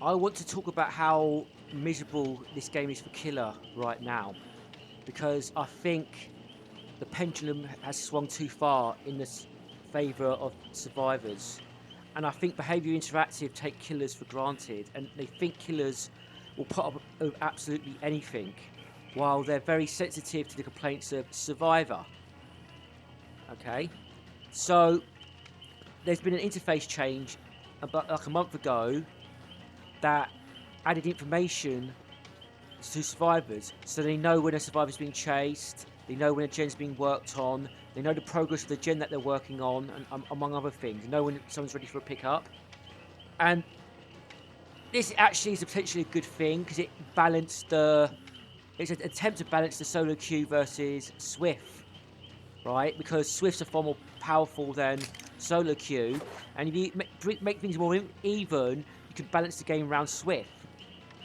I want to talk about how miserable this game is for Killer right now, because I think the pendulum has swung too far in the favour of survivors. And I think Behaviour Interactive take killers for granted, and they think killers will put up with absolutely anything, while they're very sensitive to the complaints of Survivor. Okay, so there's been an interface change about like a month ago that added information to survivors, so they know when a survivor's being chased, they know when a gen's being worked on, they know the progress of the gen that they're working on, and among other things, they know when someone's ready for a pickup. And this actually is potentially a good thing because it's an attempt to balance the solo queue versus Swift, right? Because Swifts are far more powerful than solo queue, and if you make things more even, you can balance the game around Swift,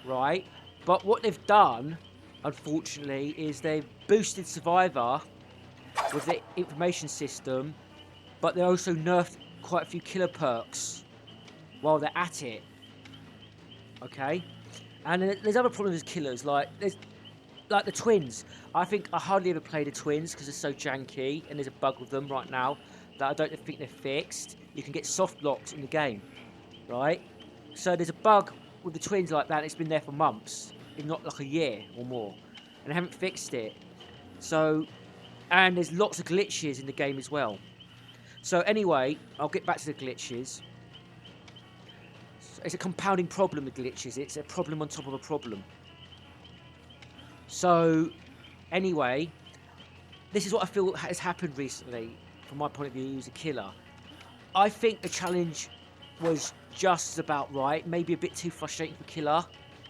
right? But what they've done, unfortunately, is they've boosted Survivor with the information system, but they also nerfed quite a few killer perks while they're at it. Okay, and then there's other problems with killers, like the twins. I think I hardly ever play the twins because they're so janky, and there's a bug with them right now that I don't think they're fixed. You can get soft locked in the game, right? So there's a bug with the twins like that. It's been there for months, if not like a year or more, and they haven't fixed it. So, and there's lots of glitches in the game as well. So anyway, I'll get back to the glitches. It's a compounding problem with glitches. It's a problem on top of a problem. So anyway, this is what I feel has happened recently from my point of view as a killer. I think the challenge was just about right, maybe a bit too frustrating for killer.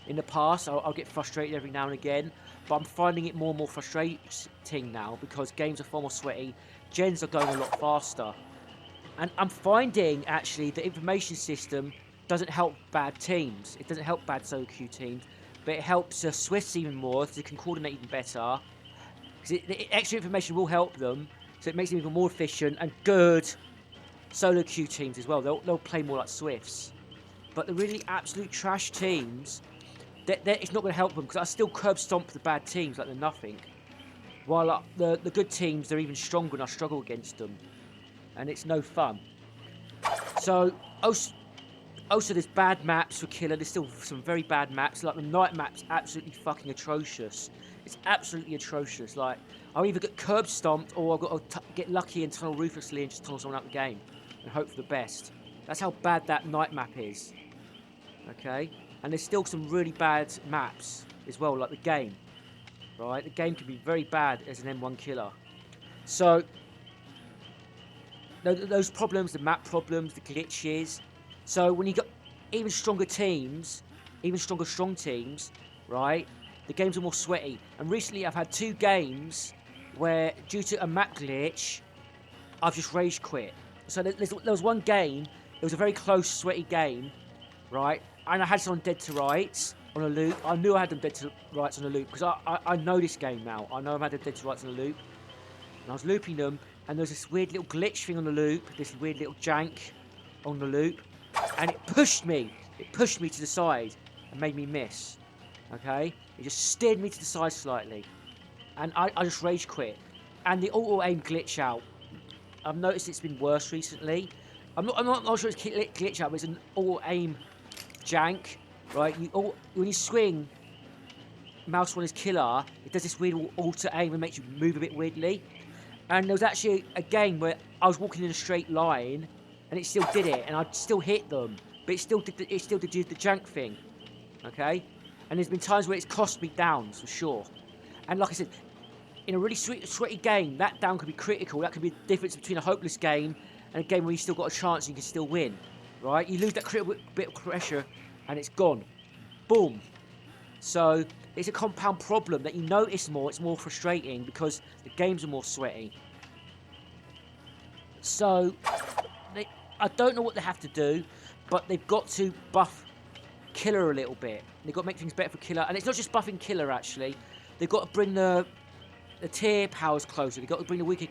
In the past, I'll get frustrated every now and again, but I'm finding it more and more frustrating now because games are far more sweaty, gens are going a lot faster, and I'm finding actually the information system doesn't help bad teams. It doesn't help bad solo queue teams, but it helps Swifts even more, so they can coordinate even better. Because the extra information will help them, so it makes them even more efficient and good solo queue teams as well. They'll play more like Swifts. But the really absolute trash teams, it's not going to help them because I still curb stomp the bad teams like they're nothing. While the good teams, they're even stronger and I struggle against them. And it's no fun. So, also there's bad maps for killer. There's still some very bad maps. Like the night map's absolutely fucking atrocious. It's absolutely atrocious. Like, I'll either get curb stomped or I've got to get lucky and tunnel ruthlessly and just tunnel someone out the game. And hope for the best. That's how bad that night map is. Okay? And there's still some really bad maps as well, like the game. Right? The game can be very bad as an M1 killer. So, those problems, the map problems, the glitches. So when you got even stronger teams, even stronger strong teams, right? The games are more sweaty. And recently I've had 2 games where, due to a map glitch, I've just rage quit. So there was one game, it was a very close, sweaty game, right? And I had someone dead to rights on a loop. I knew I had them dead to rights on a loop because I know this game now. I know I've had them dead to rights on a loop. And I was looping them, and there was this weird little glitch thing on the loop, this weird little jank on the loop, and it pushed me. It pushed me to the side and made me miss. Okay? It just steered me to the side slightly. And I just rage quit. And the auto-aim glitch out. I've noticed it's been worse recently. I'm not sure it's glitch out, but it's an auto-aim jank. Right? When you swing mouse one is killer, it does this weird auto-aim and makes you move a bit weirdly. And there was actually a game where I was walking in a straight line, and it still did it, and I'd still hit them, but it still did the jank thing, okay? And there's been times where it's cost me downs for sure. And like I said, in a really sweaty game, that down could be critical. That could be the difference between a hopeless game and a game where you still got a chance and you can still win, right? You lose that critical bit of pressure, and it's gone. Boom. So it's a compound problem that you notice more. It's more frustrating because the games are more sweaty. So I don't know what they have to do, but they've got to buff Killer a little bit. They've got to make things better for Killer, and it's not just buffing Killer actually. They've got to bring the tier powers closer. They've got to bring the weaker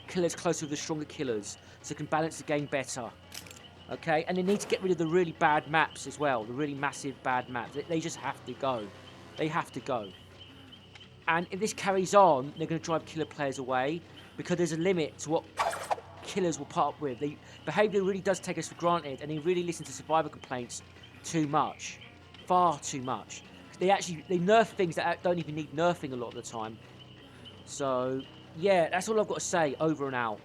killers closer with the stronger killers, so they can balance the game better. Okay, and they need to get rid of the really bad maps as well, the really massive bad maps. They just have to go. They have to go. And if this carries on, they're going to drive killer players away because there's a limit to what killers will put up with. Behaviour really does take us for granted, and they really listen to survivor complaints too much, far too much. They nerf things that don't even need nerfing a lot of the time. So yeah, that's all I've got to say. Over and out.